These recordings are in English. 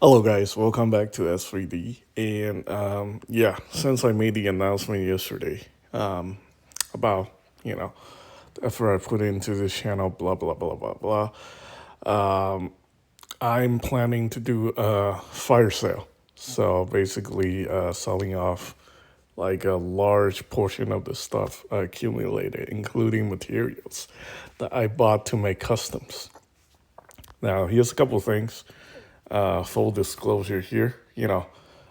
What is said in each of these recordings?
Hello, guys. Welcome back to S3D. And yeah, since I made the announcement yesterday about, you know, the effort I put into this channel, blah, blah, blah, blah, blah, I'm planning to do a fire sale. So basically, selling off like a large portion of the stuff I accumulated, including materials that I bought to make customs. Now, here's a couple of things. Full disclosure here,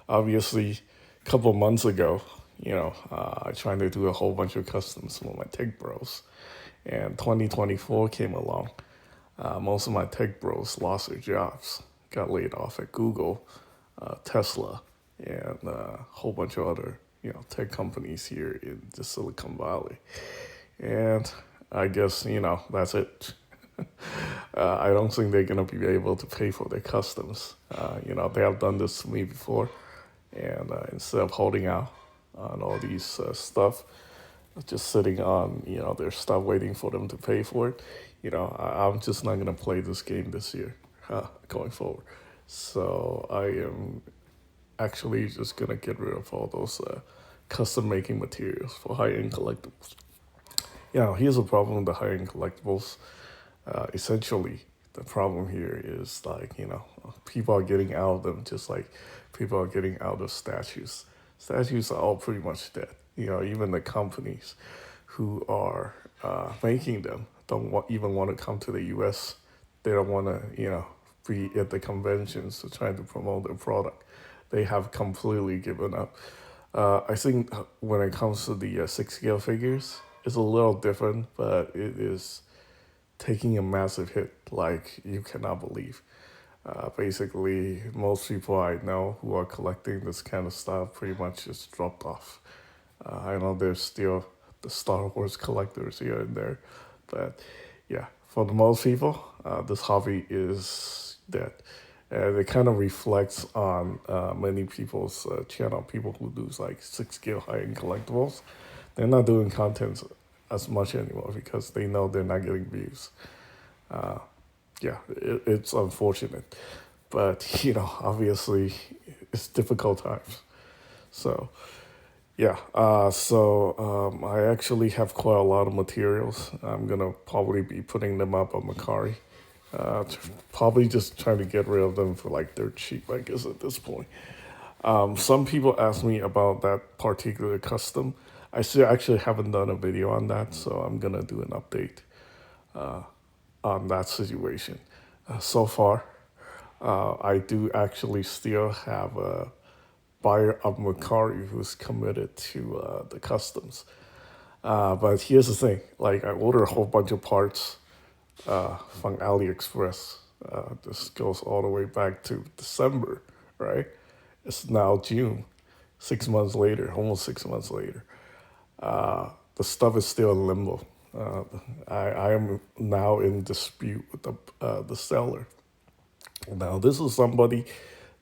obviously, a couple months ago, I tried to do a whole bunch of customs with my tech bros, and 2024 came along. Most of my tech bros lost their jobs, got laid off at Google, Tesla, and a whole bunch of other, tech companies here in the Silicon Valley. And I guess, that's it. I don't think they're going to be able to pay for their customs. They have done this to me before. And instead of holding out on all these stuff, just sitting on, their stuff waiting for them to pay for it, I'm just not going to play this game this year going forward. So I am actually just going to get rid of all those custom making materials for high-end collectibles. Here's a problem with the high-end collectibles. Essentially, the problem here is like, people are getting out of them just like people are getting out of statues. Statues are all pretty much dead. Even the companies who are making them don't even want to come to the U.S. They don't want to, be at the conventions to try to promote their product. They have completely given up. I think when it comes to the six scale figures, it's a little different, but it is taking a massive hit like you cannot believe. Basically, most people I know who are collecting this kind of stuff pretty much just dropped off. I know there's still the Star Wars collectors here and there, but yeah, for the most people, this hobby is dead. And it kind of reflects on many people's channel, people who do like six scale high end collectibles. They're not doing content as much anymore because they know they're not getting views. Yeah, it's unfortunate, but obviously, it's difficult times. So yeah, I actually have quite a lot of materials. I'm gonna probably be putting them up on Macari. Probably just trying to get rid of them for like dirt cheap, I guess at this point. Some people ask me about that particular custom. I still actually haven't done a video on that, so I'm gonna do an update on that situation. So far, I do actually still have a buyer of Macari who's committed to the customs. But here's the thing: like I ordered a whole bunch of parts from AliExpress. This goes all the way back to December, right? It's now June, 6 months later, almost 6 months later. The stuff is still in limbo. I am now in dispute with the seller. Now, this is somebody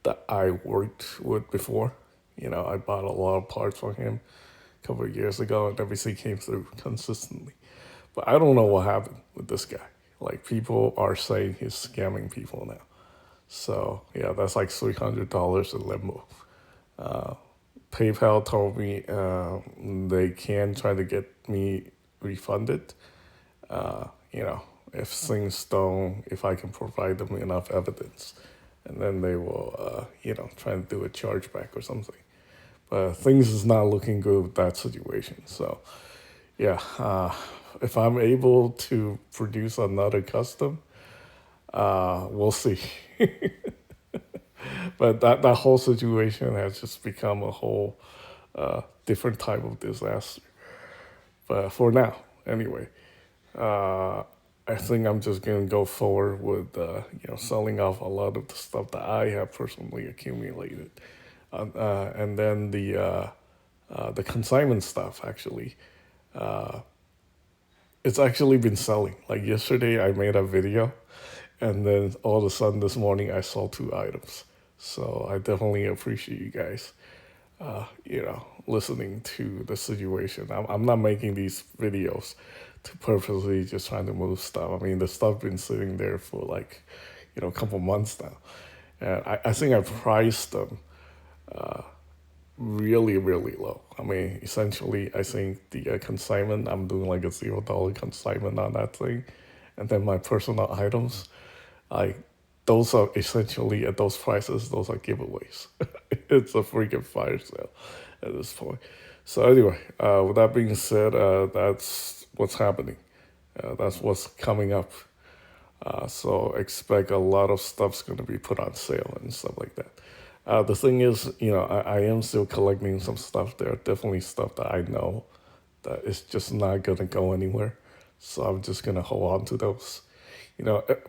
that I worked with before. I bought a lot of parts from him a couple of years ago, and everything came through consistently. But I don't know what happened with this guy. Like, people are saying he's scamming people now. So, yeah, that's like $300 in limbo. PayPal told me they can try to get me refunded. Uh, you know, if things don't, if I can provide them enough evidence, and then they will, try and do a chargeback or something. But things is not looking good with that situation. So, yeah, if I'm able to produce another custom, we'll see. But that whole situation has just become a whole different type of disaster. But for now, anyway, uh, I think I'm just gonna go forward with selling off a lot of the stuff that I have personally accumulated, and then the consignment stuff actually. It's actually been selling. Like yesterday, I made a video, and then all of a sudden this morning I sold two items. So I definitely appreciate you guys, listening to the situation. I'm not making these videos to purposely just trying to move stuff. I mean, the stuff been sitting there for like, a couple months now, And I think I priced them really, really low. I mean, essentially, I think the consignment, I'm doing like a $0 consignment on that thing. And then my personal items, like, those are essentially at those prices, those are giveaways. It's a freaking fire sale at this point. So, anyway, with that being said, that's what's happening. That's what's coming up. So expect a lot of stuff's going to be put on sale and stuff like that. The thing is, I am still collecting some stuff. There are definitely stuff that I know that is just not going to go anywhere. So I'm just going to hold on to those.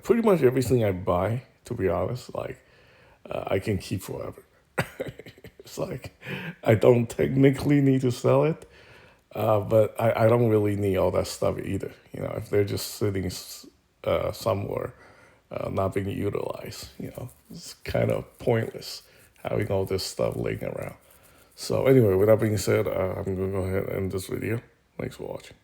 Pretty much everything I buy, to be honest, like I can keep forever. It's like I don't technically need to sell it, but I don't really need all that stuff either. If they're just sitting somewhere, not being utilized, it's kind of pointless having all this stuff laying around. So anyway, with that being said, I'm going to go ahead and end this video. Thanks for watching.